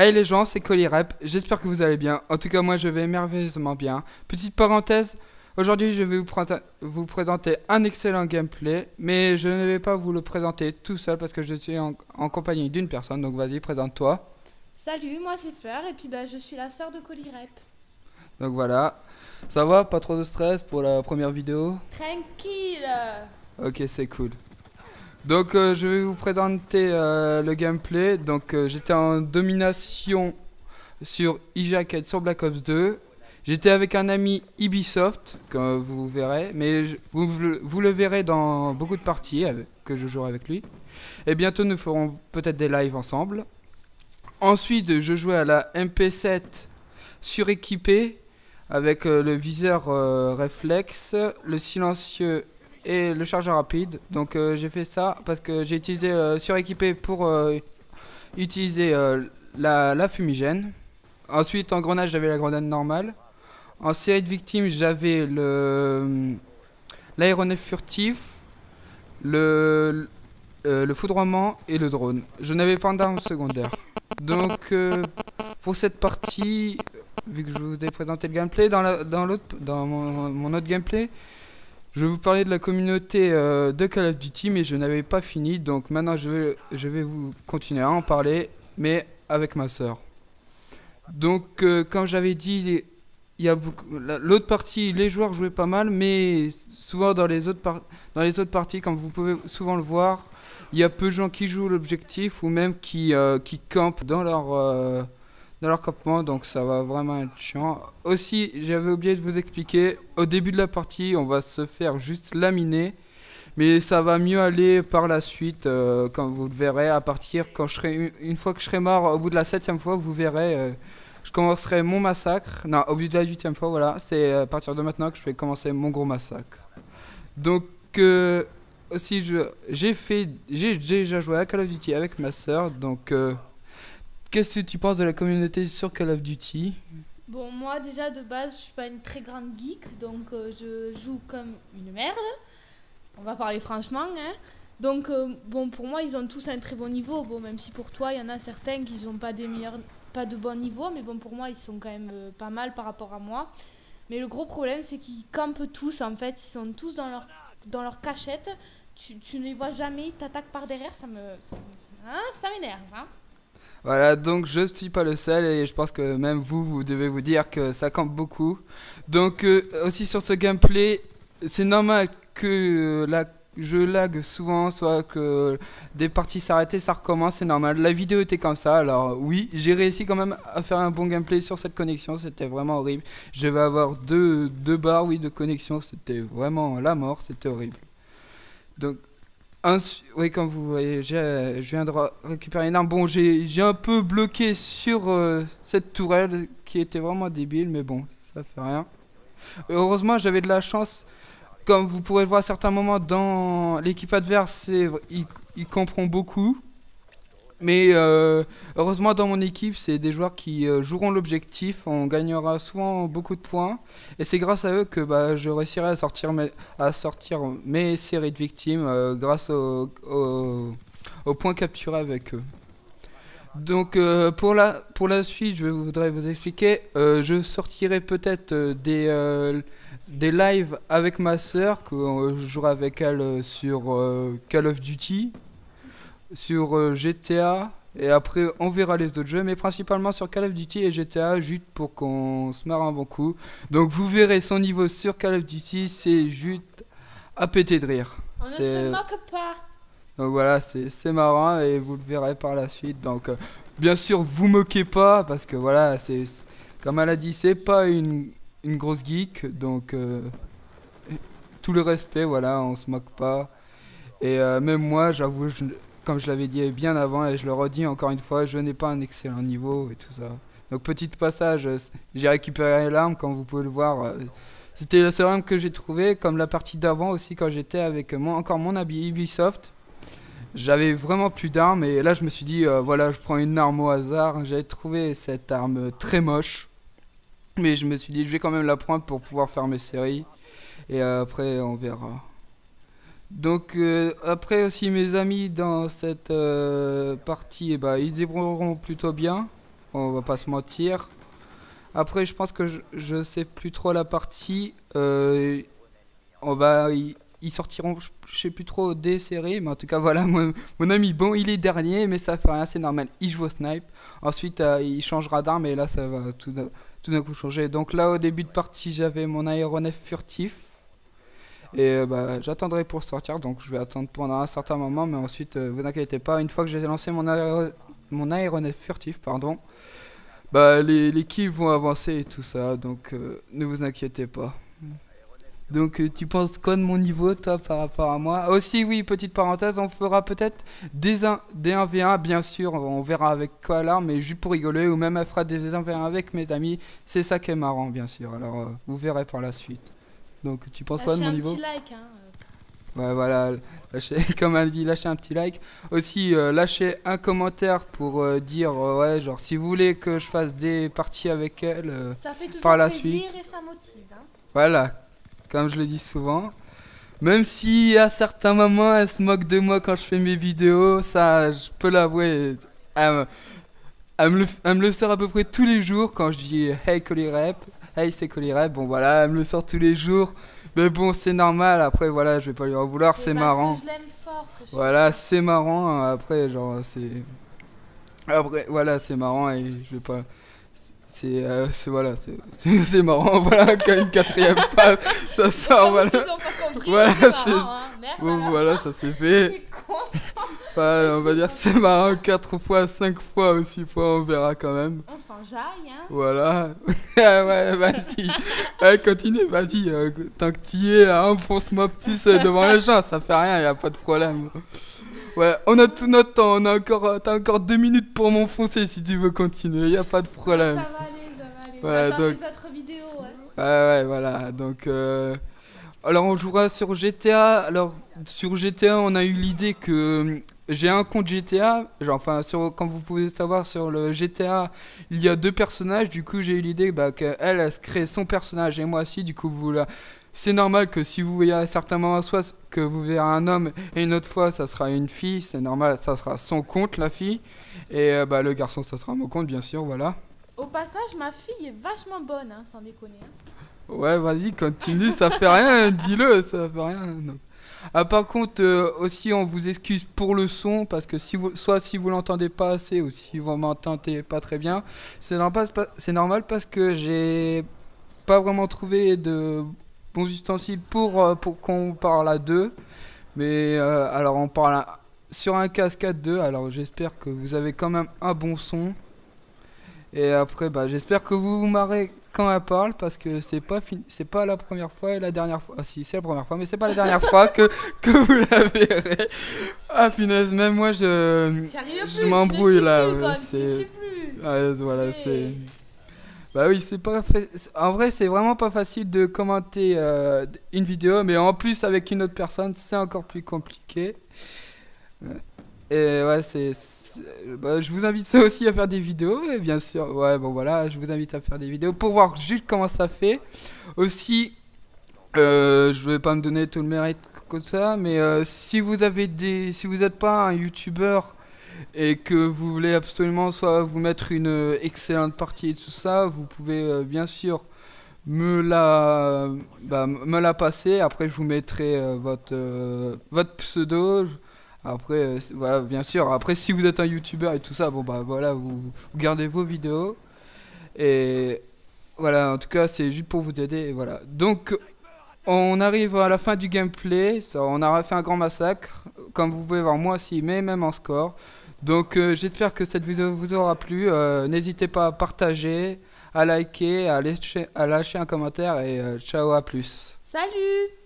Hey les gens, c'est ColiRep, j'espère que vous allez bien. En tout cas, moi je vais merveilleusement bien. Petite parenthèse, aujourd'hui je vais vous présenter un excellent gameplay, mais je ne vais pas vous le présenter tout seul parce que je suis en compagnie d'une personne, donc vas-y, présente-toi. Salut, moi c'est Fleur et puis je suis la sœur de Colirep. Donc voilà, ça va, pas trop de stress pour la première vidéo? Tranquille. Ok, c'est cool. Donc je vais vous présenter le gameplay. Donc j'étais en domination sur e-Jacket sur Black Ops 2. J'étais avec un ami Ubisoft, comme vous verrez, mais vous le verrez dans beaucoup de parties que je jouerai avec lui. Et bientôt nous ferons peut-être des lives ensemble. Ensuite, je jouais à la MP7 suréquipée avec le viseur réflexe, le silencieux et le chargeur rapide. Donc j'ai fait ça parce que j'ai utilisé suréquipé pour utiliser la fumigène. Ensuite, en grenade, j'avais la grenade normale. En série de victimes, j'avais l'aéronef furtif, le foudroiement et le drone. Je n'avais pas d'arme secondaire. Donc, pour cette partie, vu que je vous ai présenté le gameplay, dans mon autre gameplay, je vais vous parler de la communauté de Call of Duty, mais je n'avais pas fini. Donc maintenant, je vais vous continuer à en parler, mais avec ma soeur. Donc, comme j'avais dit, il y a l'autre partie, les joueurs jouaient pas mal, mais souvent dans les autres parties, comme vous pouvez souvent le voir, il y a peu de gens qui jouent l'objectif ou même qui campent dans leur campement, donc ça va vraiment être chiant. Aussi, j'avais oublié de vous expliquer, au début de la partie, on va se faire juste laminer, mais ça va mieux aller par la suite, comme vous le verrez, à partir quand une fois que je serai mort, au bout de la 7e fois, vous verrez, je commencerai mon massacre. Non, au bout de la 8e fois, voilà, c'est à partir de maintenant que je vais commencer mon gros massacre. Donc, aussi, j'ai déjà joué à Call of Duty avec ma soeur, donc qu'est-ce que tu penses de la communauté sur Call of Duty? Bon, moi déjà de base, je suis pas une très grande geek, donc je joue comme une merde. On va parler franchement, hein. Donc bon, pour moi, ils ont tous un très bon niveau. Bon, même si pour toi, il y en a certains qui n'ont pas pas de bon niveau, mais bon, pour moi, ils sont quand même pas mal par rapport à moi. Mais le gros problème, c'est qu'ils campent tous, en fait, ils sont tous dans leur cachette. Tu ne les vois jamais, ils t'attaquent par derrière, hein, ça m'énerve, hein. Voilà, donc je suis pas le seul et je pense que même vous devez vous dire que ça campe beaucoup. Donc aussi sur ce gameplay, c'est normal que je lag souvent, soit que des parties s'arrêtent et ça recommence, c'est normal. La vidéo était comme ça, alors oui, j'ai réussi quand même à faire un bon gameplay sur cette connexion, c'était vraiment horrible. Je vais avoir deux barres, oui, de connexion, c'était vraiment la mort, c'était horrible. Donc oui, comme vous voyez, je viens de récupérer une arme. Bon, j'ai un peu bloqué sur cette tourelle qui était vraiment débile, mais bon, ça fait rien. Heureusement, j'avais de la chance. Comme vous pourrez le voir à certains moments dans l'équipe adverse, ils comprennent beaucoup. Mais heureusement dans mon équipe, c'est des joueurs qui joueront l'objectif, on gagnera souvent beaucoup de points. Et c'est grâce à eux que je réussirai à sortir mes séries de victimes grâce aux points capturés avec eux. Donc pour la suite, voudrais vous expliquer, je sortirai peut-être des lives avec ma soeur, que je jouerai avec elle sur Call of Duty sur GTA et après on verra les autres jeux mais principalement sur Call of Duty et GTA juste pour qu'on se marre un bon coup. Donc vous verrez son niveau sur Call of Duty, c'est juste à péter de rire. On ne se moque pas. Donc voilà, c'est marrant et vous le verrez par la suite. Donc bien sûr vous moquez pas parce que voilà, c'est comme elle a dit, c'est pas une grosse geek donc tout le respect, voilà, on se moque pas. Et même moi, j'avoue, comme je l'avais dit bien avant, et je le redis encore une fois, je n'ai pas un excellent niveau et tout ça. Donc petit passage, j'ai récupéré l'arme, comme vous pouvez le voir. C'était la seule arme que j'ai trouvée, comme la partie d'avant aussi, quand j'étais avec encore mon habit Ubisoft. J'avais vraiment plus d'armes, et là je me suis dit, voilà, je prends une arme au hasard. J'avais trouvé cette arme très moche, mais je me suis dit, je vais quand même la prendre pour pouvoir faire mes séries. Et après, on verra. Donc après aussi mes amis dans cette partie, ils se débrouilleront plutôt bien. on va pas se mentir. Après, je pense que je sais plus trop la partie. Ils sortiront, je sais plus trop des séries, mais en tout cas, voilà, mon ami, bon, il est dernier, mais ça fait rien, c'est normal. Il joue au snipe. Ensuite, il changera d'arme, et là, ça va tout d'un coup changer. Donc là, au début de partie, j'avais mon aéronef furtif. Et j'attendrai pour sortir, donc je vais attendre pendant un certain moment, mais ensuite, vous inquiétez pas, une fois que j'ai lancé mon aéronef furtif, pardon, les kills vont avancer et tout ça, donc ne vous inquiétez pas. Donc tu penses quoi de mon niveau, toi, par rapport à moi? Aussi, oui, petite parenthèse, on fera peut-être des 1v1, bien sûr, on verra avec quoi là, mais juste pour rigoler, ou même elle fera des 1v1 avec mes amis, c'est ça qui est marrant, bien sûr, alors vous verrez par la suite. Donc tu penses quoi de mon niveau? Lâchez un petit like, hein. Ouais, voilà, comme elle dit, lâchez un petit like. Aussi, lâchez un commentaire pour dire, ouais, genre, si vous voulez que je fasse des parties avec elle Ça fait toujours par la plaisir suite. et ça motive, hein. Voilà, comme je le dis souvent. Même si à certains moments, elle se moque de moi quand je fais mes vidéos, ça, je peux l'avouer. Elle me le sort à peu près tous les jours quand je dis hey Colirep, hey c'est Colirep, bon voilà, elle me le sort tous les jours. Mais bon, c'est normal, après voilà, je vais pas lui en vouloir, c'est marrant. Je l'aime fort. Voilà, c'est marrant, après genre c'est... Après voilà, c'est marrant et je vais pas... voilà, c'est marrant, voilà, qu'à une quatrième phase, ça sort, voilà. Ils ont pas compris, Voilà, c'est marrant, hein. Merde, bon, voilà, ça c'est fait. C'est con, ça. Ouais, on va dire que c'est marrant 4 fois, 5 fois ou 6 fois, on verra quand même. On s'enjaille, hein. Voilà. Ouais, vas-y. Ouais, continue, vas-y. Tant que t'y es, là, enfonce-moi plus devant les gens, ça fait rien, y a pas de problème. Ouais, on a tout notre temps, t'as encore 2 minutes pour m'enfoncer si tu veux continuer, y a pas de problème. Ça va aller, ça va aller. Ouais, J'attends donc... les autres vidéos, ouais. Ouais, voilà, donc... Alors on jouera sur GTA. Alors sur GTA on a eu l'idée que j'ai un compte GTA. Genre, enfin comme vous pouvez savoir sur le GTA il y a 2 personnages. Du coup j'ai eu l'idée qu'elle elle se crée son personnage et moi aussi. Du coup c'est normal que si vous voyez à certains moments soit que vous verrez un homme et une autre fois ça sera une fille. C'est normal, ça sera son compte la fille. Et le garçon ça sera mon compte bien sûr, voilà. Au passage ma fille est vachement bonne, hein, sans déconner, hein. Ouais, vas-y, continue, ça fait rien, dis-le, ça fait rien. Non. Ah, par contre, aussi, on vous excuse pour le son, parce que si vous l'entendez pas assez, ou si vous m'entendez pas très bien, c'est normal parce que j'ai pas vraiment trouvé de bons ustensiles pour qu'on parle à deux. Mais alors, on parle sur un casque à deux, alors j'espère que vous avez quand même un bon son. Et après, j'espère que vous vous marrez quand elle parle parce que c'est pas la première fois et la dernière fois. Ah si, c'est la première fois, mais c'est pas la dernière fois que vous la verrez. Ah punaise, même moi je m'embrouille là. Voilà, c'est. Bah oui, c'est pas en vrai, c'est vraiment pas facile de commenter une vidéo, mais en plus avec une autre personne, c'est encore plus compliqué. Et ouais, je vous invite aussi à faire des vidéos, et bien sûr, ouais, bon voilà, je vous invite à faire des vidéos pour voir juste comment ça fait. Aussi, je vais pas me donner tout le mérite comme ça, mais si vous n'êtes pas un youtubeur et que vous voulez absolument soit vous mettre une excellente partie et tout ça, vous pouvez bien sûr me la passer. Après, je vous mettrai votre pseudo. Après, voilà, bien sûr, après si vous êtes un youtubeur et tout ça, bon voilà, vous gardez vos vidéos. Et voilà, en tout cas, c'est juste pour vous aider, et voilà. Donc, on arrive à la fin du gameplay, on a fait un grand massacre, comme vous pouvez voir moi aussi, mais même en score. Donc, j'espère que cette vidéo vous aura plu, n'hésitez pas à partager, à liker, à lâcher un commentaire, et ciao, à plus. Salut!